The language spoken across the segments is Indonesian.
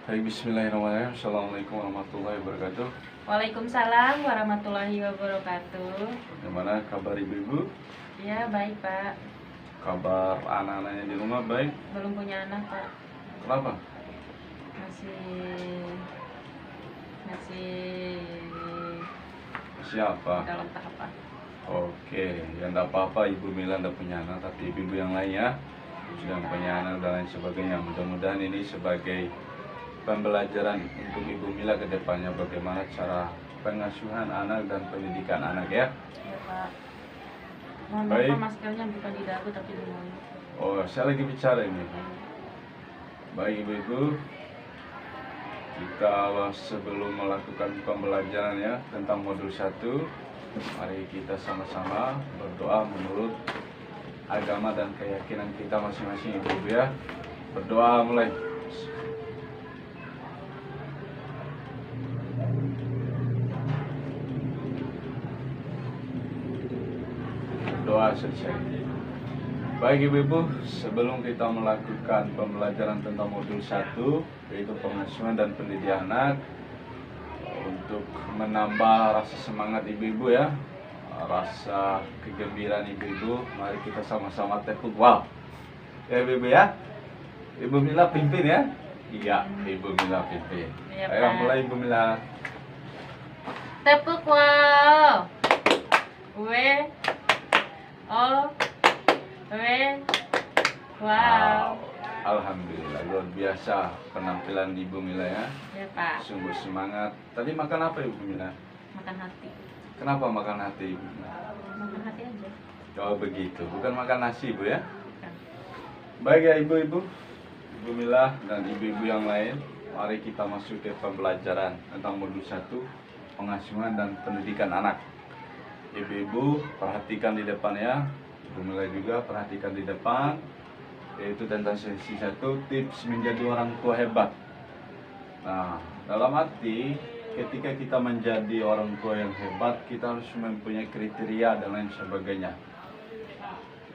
Baik, bismillahirrahmanirrahim. Assalamualaikum warahmatullahi wabarakatuh. Waalaikumsalam warahmatullahi wabarakatuh. Bagaimana kabar ibu-ibu? Ya baik Pak. Kabar anak-anaknya di rumah baik? Belum punya anak Pak. Kenapa? Masih Siapa? dalam tahapan. Oke, ya enggak apa-apa, Ibu Mila enggak punya anak, tapi ibu-ibu yang lain ya sudah punya anak dan lain sebagainya. Mudah-mudahan ini sebagai pembelajaran untuk Ibu Mila ke depannya bagaimana cara pengasuhan anak dan pendidikan anak ya. Ya Pak. Mohon maaf Baik. Pak, maskernya bukan di dagu tapi di mulut. Oh, saya lagi bicara ini. Baik ibu-ibu, kita sebelum melakukan pembelajaran ya tentang modul 1, mari kita sama-sama berdoa menurut agama dan keyakinan kita masing-masing ibu-ibu ya. Berdoa mulai. Doa selesai. Baik ibu-ibu, sebelum kita melakukan pembelajaran tentang modul 1, yaitu pengasuhan dan pendidikan anak, untuk menambah rasa semangat ibu-ibu ya, rasa kegembiraan ibu-ibu, mari kita sama-sama tepuk wow. Ya ibu-ibu ya. Ibu Mila pimpin ya. Iya, Ibu Mila pimpin. Iya, Ayo Pak. mulai Ibu Mila. Tepuk wow. W O W wow. Alhamdulillah, luar biasa penampilan Ibu Mila ya. Ya Pak. Sungguh semangat. Tadi makan apa Ibu Mila? Makan hati. Kenapa makan hati Ibu Mila? Makan hati aja. Oh begitu, bukan makan nasi Ibu ya. Bukan. Baik ya ibu-ibu, Ibu Mila dan ibu-ibu yang lain, mari kita masuk ke pembelajaran tentang modul 1, pengasuhan dan pendidikan anak. Ibu-ibu perhatikan di depan ya, Ibu Mila juga perhatikan di depan, yaitu tentang sesi 1, tips menjadi orang tua hebat. Nah, dalam arti ketika kita menjadi orang tua yang hebat, kita harus mempunyai kriteria dan lain sebagainya.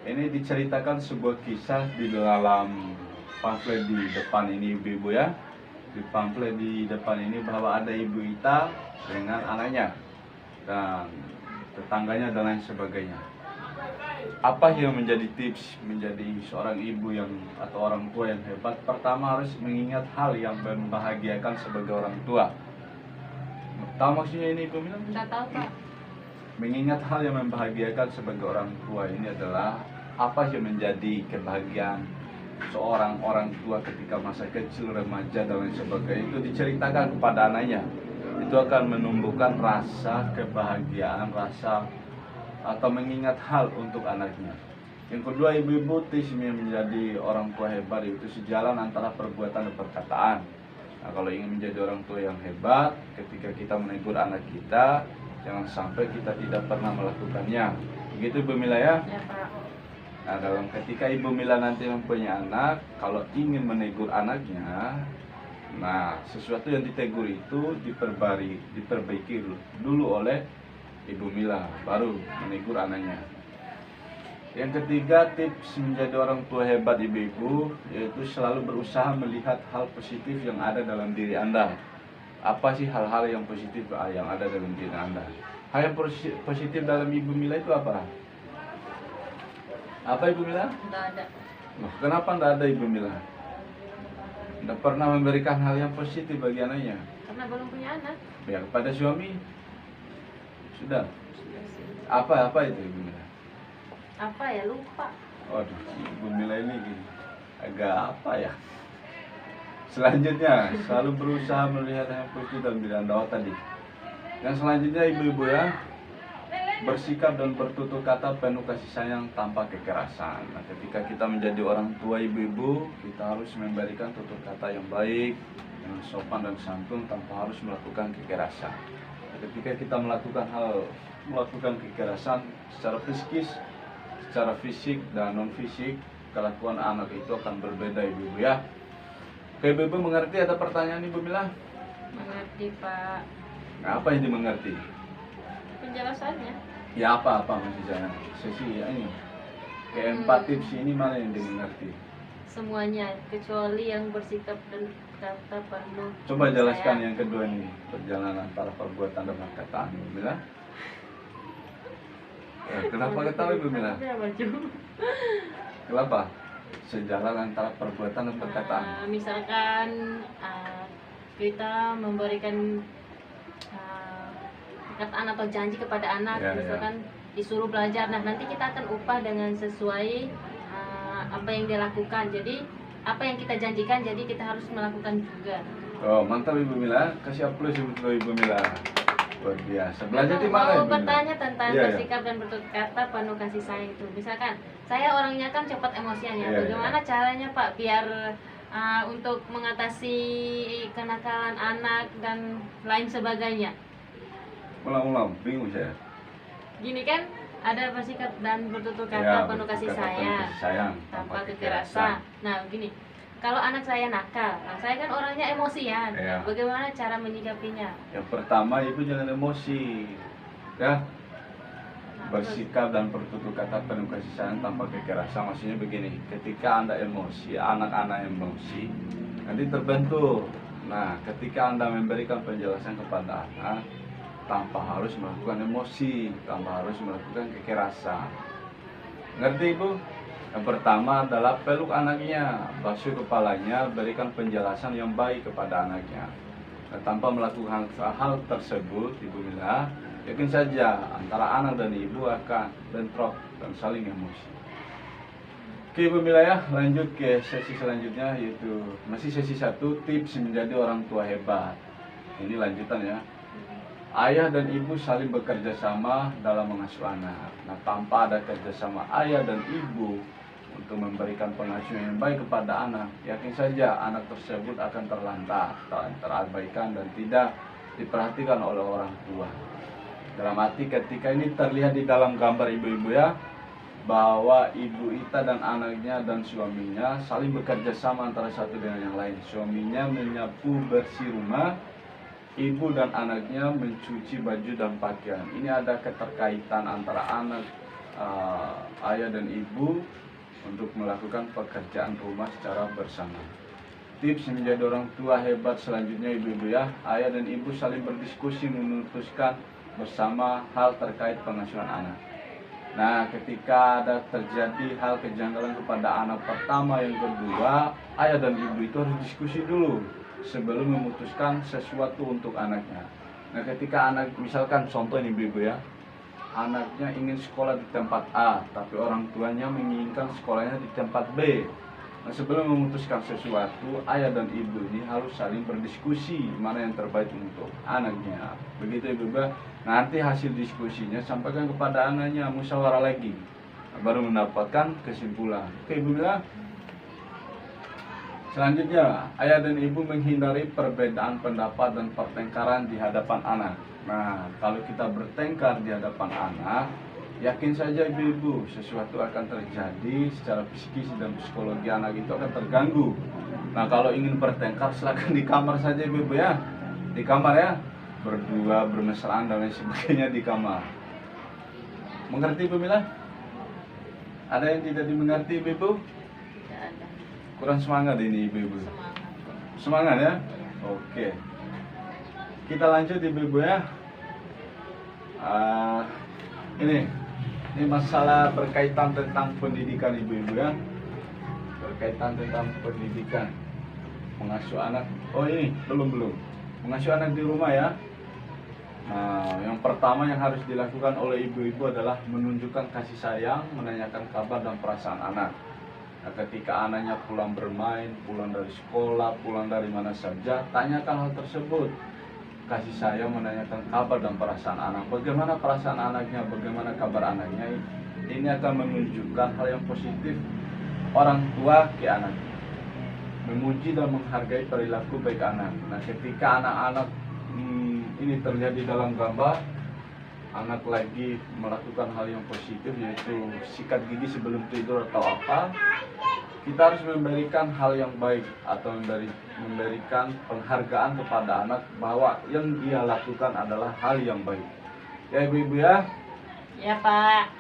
Ini diceritakan sebuah kisah di dalam pamflet di depan ini ibu-ibu ya. Di pamflet di depan ini bahwa ada ibu Ita dengan anaknya dan tetangganya dan lain sebagainya. Apa yang menjadi tips menjadi seorang ibu yang atau orang tua yang hebat? Pertama harus mengingat hal yang membahagiakan sebagai orang tua. Tahu maksudnya ini Ibu Mila? Nggak tahu Pak. Mengingat hal yang membahagiakan sebagai orang tua ini adalah apa yang menjadi kebahagiaan seorang orang tua ketika masa kecil, remaja dan lain sebagainya itu diceritakan kepada anaknya. Itu akan menumbuhkan rasa kebahagiaan, rasa atau mengingat hal untuk anaknya. Yang kedua ibu-ibu, tips yang menjadi orang tua hebat itu sejalan antara perbuatan dan perkataan. Nah, kalau ingin menjadi orang tua yang hebat, ketika kita menegur anak kita, jangan sampai kita tidak pernah melakukannya. Begitu Ibu Mila ya. Ya Pak. Nah, dalam ketika Ibu Mila nanti mempunyai anak, kalau ingin menegur anaknya, nah sesuatu yang ditegur itu diperbaiki dulu oleh Ibu Mila, baru menegur anaknya. Yang ketiga, tips menjadi orang tua hebat ibu-ibu, yaitu selalu berusaha melihat hal positif yang ada dalam diri Anda. Apa sih hal-hal yang positif yang ada dalam diri Anda? Hal yang positif dalam Ibu Mila itu apa? Apa Ibu Mila? Nggak ada. Loh, kenapa tidak ada Ibu Mila? Tidak pernah memberikan hal yang positif bagi anaknya. Karena belum punya anak. Ya, kepada suami sudah. Sudah sih. Apa itu Ibu Mila? Apa ya, lupa. Waduh, Ibu Mila ini gini, agak apa ya? Selanjutnya, selalu berusaha melihat yang positif dalam diri Anda. Oh, tadi. Yang selanjutnya ibu-ibu ya, bersikap dan bertutur kata penuh kasih sayang tanpa kekerasan. Nah, ketika kita menjadi orang tua ibu-ibu, kita harus memberikan tutur kata yang baik, yang sopan dan santun tanpa harus melakukan kekerasan. Nah, ketika kita melakukan kekerasan secara psikis, secara fisik dan non fisik, kelakuan anak itu akan berbeda ibu-ibu ya. Oke, ibu-ibu mengerti? Ada pertanyaan Ibu Mila? Mengerti Pak. Nah, apa yang dimengerti? Penjelasannya. Ya apa maksud saya? Sesi ya ini. Keempat tips ini mana yang dimengerti? semuanya kecuali yang bersikap dan kata penuh. Coba jelaskan sayang. yang kedua nih, perjalanan antara perbuatan dan perkataan, Ibu Mila. Kenapa ketawa Ibu Mila? Ada baju. Kenapa? Sejalan antara perbuatan dan perkataan. Misalkan kita memberikan perkataan atau janji kepada anak, Ya, misalkan disuruh belajar, nah nanti kita akan upah dengan sesuai apa yang dia lakukan. Jadi apa yang kita janjikan, jadi kita harus melakukan juga. Oh, mantap Ibu Mila. Kasih aplaus untuk Ibu Mila. Luar biasa. Belajar di mana Mau Ibu Mila? bertanya tentang Iya, iya. bersikap dan bertutur kata penuh kasih sayang itu. Misalkan saya orangnya kan cepat emosian ya. Iya, Bagaimana caranya Pak biar untuk mengatasi kenakalan anak dan lain sebagainya? Ulang-ulang, bingung saya. Gini kan, ada bersikap dan bertutur kata Ya, penuh kasih bersikap penuh sayang, kasih sayang, tanpa tanpa kekerasan. Nah, gini, kalau anak saya nakal, nah saya kan orangnya emosian. Ya. Bagaimana cara menyikapinya? Yang pertama, Ibu jangan emosi. Ya, Nah, bersikap dan bertutur kata penuh kasih sayang tanpa kekerasan. Maksudnya begini, ketika Anda emosi, anak-anak emosi, nanti terbentur. Nah, ketika Anda memberikan penjelasan kepada anak, tanpa harus melakukan emosi, tanpa harus melakukan kekerasan. Ngerti Ibu? Yang pertama adalah peluk anaknya, basuh kepalanya, berikan penjelasan yang baik kepada anaknya. Nah, tanpa melakukan hal tersebut, Ibu Mila, yakin saja antara anak dan ibu akan bentrok dan saling emosi. Oke Ibu Mila ya, lanjut ke sesi selanjutnya, yaitu masih sesi 1, tips menjadi orang tua hebat. Ini lanjutan ya. Ayah dan ibu saling bekerja sama dalam mengasuh anak. Nah, tanpa ada kerjasama ayah dan ibu untuk memberikan pengasuhan yang baik kepada anak, yakin saja anak tersebut akan terlantar, terabaikan dan tidak diperhatikan oleh orang tua. Dalam arti ketika ini terlihat di dalam gambar ibu-ibu ya, bahwa ibu Ita dan anaknya dan suaminya saling bekerja sama antara satu dengan yang lain. Suaminya menyapu bersih rumah, ibu dan anaknya mencuci baju dan pakaian. Ini ada keterkaitan antara anak, ayah dan ibu untuk melakukan pekerjaan rumah secara bersama. Tips menjadi orang tua hebat selanjutnya ibu-ibu ya, ayah dan ibu saling berdiskusi memutuskan bersama hal terkait pengasuhan anak. Nah, ketika ada terjadi hal kejanggalan kepada anak pertama, yang kedua, ayah dan ibu itu harus diskusi dulu sebelum memutuskan sesuatu untuk anaknya. Nah, ketika anak, misalkan contoh ini ibu ya, anaknya ingin sekolah di tempat A, tapi orang tuanya menginginkan sekolahnya di tempat B. Nah, sebelum memutuskan sesuatu, ayah dan ibu ini harus saling berdiskusi mana yang terbaik untuk anaknya. Begitu ibu. Nanti hasil diskusinya sampaikan kepada anaknya, musyawarah lagi, baru mendapatkan kesimpulan. Oke ibu bilang. Selanjutnya, ayah dan ibu menghindari perbedaan pendapat dan pertengkaran di hadapan anak. Nah, kalau kita bertengkar di hadapan anak, yakin saja ibu-ibu sesuatu akan terjadi secara psikis dan psikologi anak itu akan terganggu. Nah, kalau ingin bertengkar silakan di kamar saja ibu-ibu ya. Di kamar ya, berdua, bermesraan dan lain sebagainya di kamar. Mengerti ibu Mila? Ada yang tidak dimengerti ibu-ibu? Tidak ada. Kurang semangat ini ibu-ibu. Semangat. Semangat ya? Iya. Oke. Kita lanjut ibu-ibu ya. Ini masalah berkaitan tentang pendidikan ibu-ibu ya. Berkaitan tentang pendidikan. Mengasuh anak. Oh ini belum. Mengasuh anak di rumah ya. Nah, yang pertama yang harus dilakukan oleh ibu-ibu adalah menunjukkan kasih sayang, menanyakan kabar dan perasaan anak. Nah, ketika anaknya pulang bermain, pulang dari sekolah, pulang dari mana saja, tanyakan hal tersebut. Kasih sayang, menanyakan kabar dan perasaan anak. Bagaimana perasaan anaknya, bagaimana kabar anaknya. Ini akan menunjukkan hal yang positif orang tua ke anak. Memuji dan menghargai perilaku baik anak. Nah, ketika anak-anak ini terlihat di dalam gambar, anak lagi melakukan hal yang positif, yaitu sikat gigi sebelum tidur atau apa, kita harus memberikan hal yang baik atau memberikan penghargaan kepada anak bahwa yang dia lakukan adalah hal yang baik. Ya ibu-ibu ya. Ya Pak.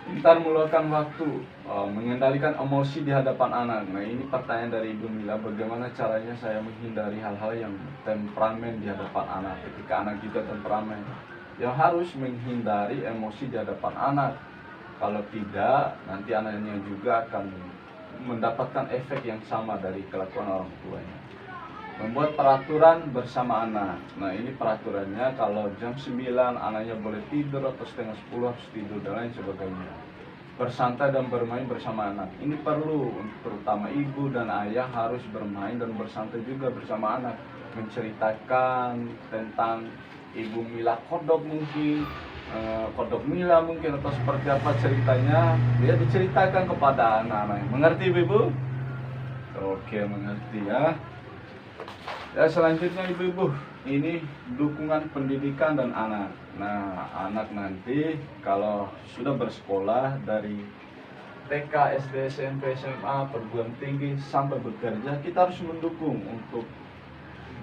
Pintar meluangkan waktu, mengendalikan emosi di hadapan anak. Nah, ini pertanyaan dari Ibu Mila, bagaimana caranya saya menghindari hal-hal yang temperamen di hadapan anak ketika anak kita temperamen. Ya harus menghindari emosi di hadapan anak. Kalau tidak, nanti anaknya juga akan mendapatkan efek yang sama dari kelakuan orang tuanya. Membuat peraturan bersama anak. Nah, ini peraturannya kalau jam 9 anaknya boleh tidur atau setengah 10 harus tidur dan lain sebagainya. Bersantai dan bermain bersama anak. Ini perlu, terutama ibu dan ayah harus bermain dan bersantai juga bersama anak. Menceritakan tentang Ibu Mila kodok mungkin, kodok Mila mungkin atau seperti apa ceritanya, dia diceritakan kepada anak-anak. Mengerti Ibu? Oke, mengerti ya. Ya, selanjutnya ibu-ibu, ini dukungan pendidikan dan anak. Nah, anak nanti kalau sudah bersekolah dari TK, SD, SMP, SMA, perguruan tinggi sampai bekerja, kita harus mendukung untuk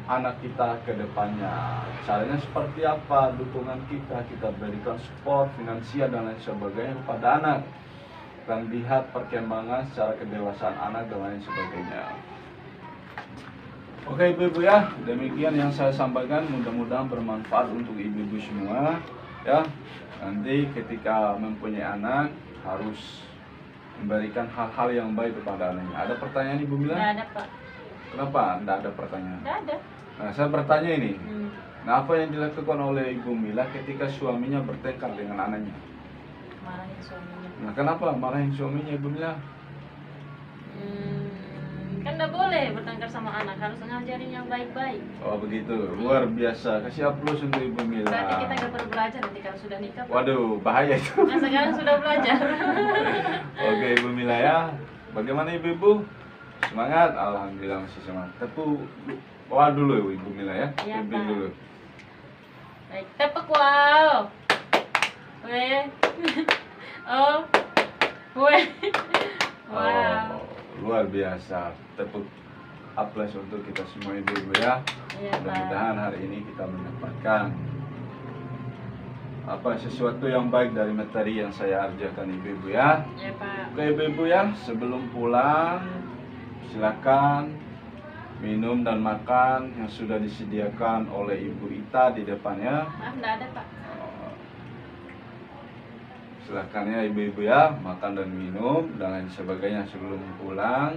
anak kita ke depannya. Caranya seperti apa? Dukungan kita berikan support finansial dan lain sebagainya kepada anak, dan lihat perkembangan secara kedewasaan anak dan lain sebagainya. Oke ibu-ibu ya, demikian yang saya sampaikan, mudah-mudahan bermanfaat untuk ibu-ibu semua ya. Nanti ketika mempunyai anak harus memberikan hal-hal yang baik kepada anaknya. Ada pertanyaan Ibu Mila? Nggak ada, Pak. Kenapa tidak ada pertanyaan? Nggak ada. Nah, saya bertanya ini. Hmm. Nah, apa yang dilakukan oleh Ibu Mila ketika suaminya bertengkar dengan anaknya? Marahin suaminya. Nah, kenapa marahin suaminya Ibu Mila? Kan nggak boleh bertengkar sama anak, harus ngajarin yang baik-baik. Oh begitu, luar biasa. Kasih aplaus untuk Ibu Mila. Berarti kita nggak perlu belajar nanti kalau sudah nikah, Pak. Waduh, bahaya itu. Nah, sekarang sudah belajar. Oke Ibu Mila ya. Bagaimana ibu-ibu? Semangat? Alhamdulillah masih semangat. Tepuk bawah dulu Ibu Mila ya. Iya, Pimpin Pak. dulu. Baik, tepuk wow. Weh. Oh. Weh. Wow. Oh, luar biasa. Tepuk aplaus untuk kita semua ibu-ibu ya. Iya, Pak. Mudah-mudahan hari ini kita mendapatkan sesuatu yang baik dari materi yang saya ajarkan ibu-ibu ya. Iya, Pak. Oke ibu-ibu ya, sebelum pulang silakan minum dan makan yang sudah disediakan oleh Ibu Ita di depannya. Maaf, nggak ada, Pak. Silakan ya ibu-ibu ya, makan dan minum dan lain sebagainya sebelum pulang.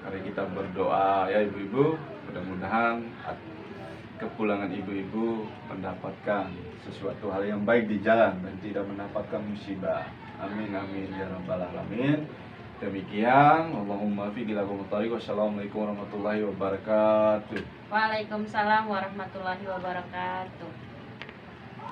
Mari kita berdoa ya ibu-ibu, mudah-mudahan kepulangan ibu-ibu mendapatkan sesuatu hal yang baik di jalan dan tidak mendapatkan musibah. Amin amin ya rabbal alamin. Demikian, Allahumma fiqh ila qawmutariq. Wassalamualaikum warahmatullahi wabarakatuh. Waalaikumsalam warahmatullahi wabarakatuh.